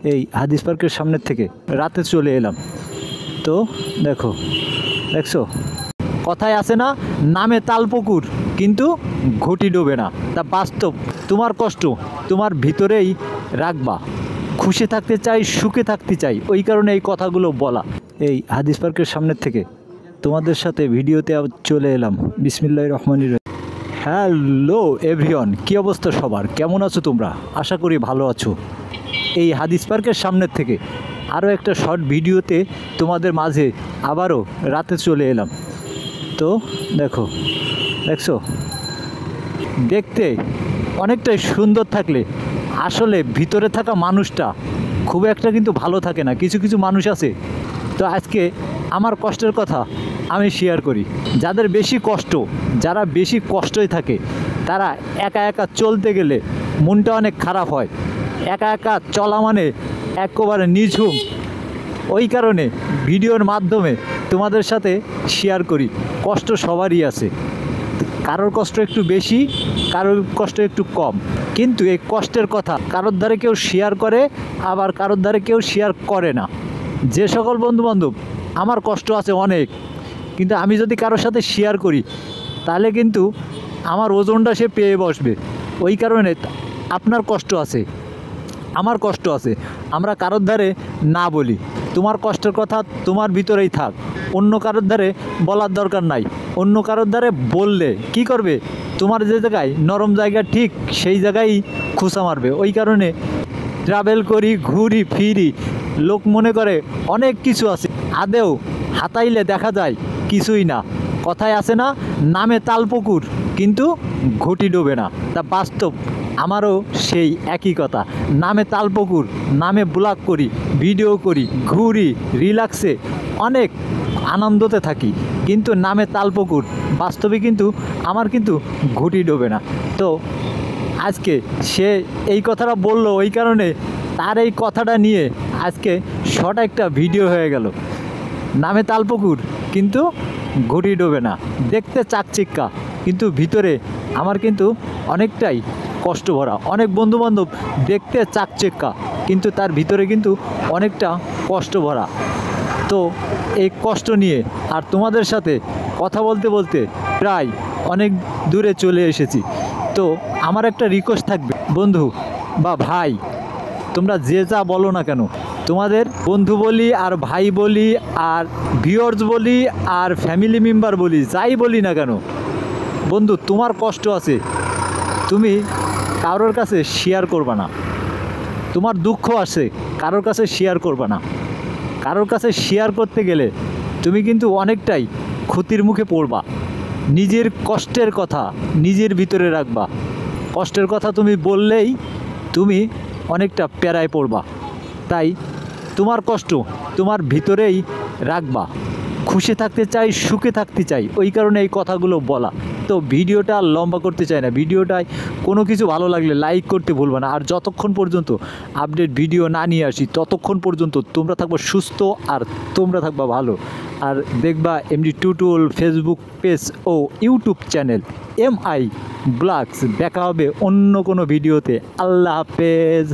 এই হাদিস পার্কের সামনের থেকে রাতে চলে এলাম। তো দেখছো কথায় আছে না, নামে তালপুকুর কিন্তু ঘটি ডোবে না। তা বাস্তব, তোমার কষ্ট তোমার ভিতরেই রাখবা। খুশি থাকতে চাই, সুখে থাকতে চাই, ওই কারণে এই কথাগুলো বলা। এই হাদিস পার্কের সামনের থেকে তোমাদের সাথে ভিডিওতে চলে এলাম। বিসমিল্লাহির রহমানির রহিম। হ্যালো এভরিওয়ান, কী অবস্থা সবার, কেমন আছো তোমরা? আশা করি ভালো আছো। এই হাদিস পার্কের সামনের থেকে আরও একটা শর্ট ভিডিওতে তোমাদের মাঝে আবারও রাতে চলে এলাম। তো দেখছো দেখতে অনেকটাই সুন্দর থাকলে আসলে ভিতরে থাকা মানুষটা খুব একটা কিন্তু ভালো থাকে না। কিছু কিছু মানুষ আছে। তো আজকে আমার কষ্টের কথা আমি শেয়ার করি। যাদের বেশি কষ্ট, যারা বেশি কষ্টই থাকে, তারা একা একা চলতে গেলে মনটা অনেক খারাপ হয়। একা একা চলা মানে একেবারে নিঝুম। ওই কারণে ভিডিওর মাধ্যমে তোমাদের সাথে শেয়ার করি। কষ্ট সবারই আছে, কারোর কষ্ট একটু বেশি, কারোর কষ্ট একটু কম, কিন্তু এই কষ্টের কথা কারোর দ্বারে কেউ শেয়ার করে, আবার কারোর দ্বারে কেউ শেয়ার করে না। যে সকল বন্ধুবান্ধব আমার কষ্ট আছে অনেক, কিন্তু আমি যদি কারোর সাথে শেয়ার করি তাহলে কিন্তু আমার ওজনটা সে পেয়ে বসবে। ওই কারণে আপনার কষ্ট আছে, আমার কষ্ট আছে, আমরা কারোর ধারে না বলি। তোমার কষ্টের কথা তোমার ভিতরেই থাক, অন্য কারোর ধারে বলার দরকার নাই। অন্য কারোর ধারে বললে কি করবে, তোমার যে জায়গায় নরম জায়গা ঠিক সেই জায়গায় খুঁচা মারবে। ওই কারণে ট্রাভেল করি, ঘুরি ফিরি, লোক মনে করে অনেক কিছু আছে, আদেও হাতাইলে দেখা যায় কিছুই না। কথায় আছে না, নামে তালপুকুর কিন্তু ঘটি ডোবে না। তা বাস্তব, আমারও সেই একই কথা। নামে তালপুকুর, নামে ব্লগ করি, ভিডিও করি, ঘুরি, রিল্যাক্সে অনেক আনন্দতে থাকি, কিন্তু নামে তালপুকুর, বাস্তবে কিন্তু আমার কিন্তু ঘটি ডোবে না। তো আজকে সে এই কথাটা বলল, ওই কারণে তার এই কথাটা নিয়ে আজকে শর্ট একটা ভিডিও হয়ে গেল। নামে তালপুকুর কিন্তু ঘটি ডোবে না, দেখতে চাকচিক্কা, কিন্তু ভিতরে আমার কিন্তু অনেকটাই কষ্ট ভরা। অনেক বন্ধুবান্ধব দেখতে চাকচিক্কা, কিন্তু তার ভিতরে কিন্তু অনেকটা কষ্ট ভরা। তো এই কষ্ট নিয়ে আর তোমাদের সাথে কথা বলতে বলতে প্রায় অনেক দূরে চলে এসেছি। তো আমার একটা রিকোয়েস্ট থাকবে, বন্ধু বা ভাই, তোমরা যে যা বলো না কেন, তোমাদের বন্ধু বলি আর ভাই বলি আর ভিউয়ার্স বলি আর ফ্যামিলি মেম্বার বলি, যাই বলি না কেন, বন্ধু তোমার কষ্ট আছে, তুমি কারোর কাছে শেয়ার করবা না। তোমার দুঃখ আছে, কারোর কাছে শেয়ার করবা না। কারোর কাছে শেয়ার করতে গেলে তুমি কিন্তু অনেকটাই ক্ষতির মুখে পড়বা। নিজের কষ্টের কথা নিজের ভিতরে রাখবা। কষ্টের কথা তুমি বললেই তুমি অনেকটা প্যারায় পড়বা। তাই তোমার কষ্ট তোমার ভিতরেই রাখবা। খুশি থাকতে চাই, সুখে থাকতে চাই, ওই কারণে এই কথাগুলো বলা। তো ভিডিওটা লম্বা করতে চাই না, ভিডিওটায় কোনো কিছু ভালো লাগলে লাইক করতে ভুলবা না। আর যতক্ষণ পর্যন্ত আপডেট ভিডিও না নিয়ে আসি ততক্ষণ পর্যন্ত তোমরা থাকবা সুস্থ আর তোমরা থাকবা ভালো। আর দেখবা এমডি টিউটোরিয়াল ফেসবুক পেজ ও ইউটিউব চ্যানেল MI ব্লগস। দেখা হবে অন্য কোনো ভিডিওতে। আল্লাহ হাফেজ।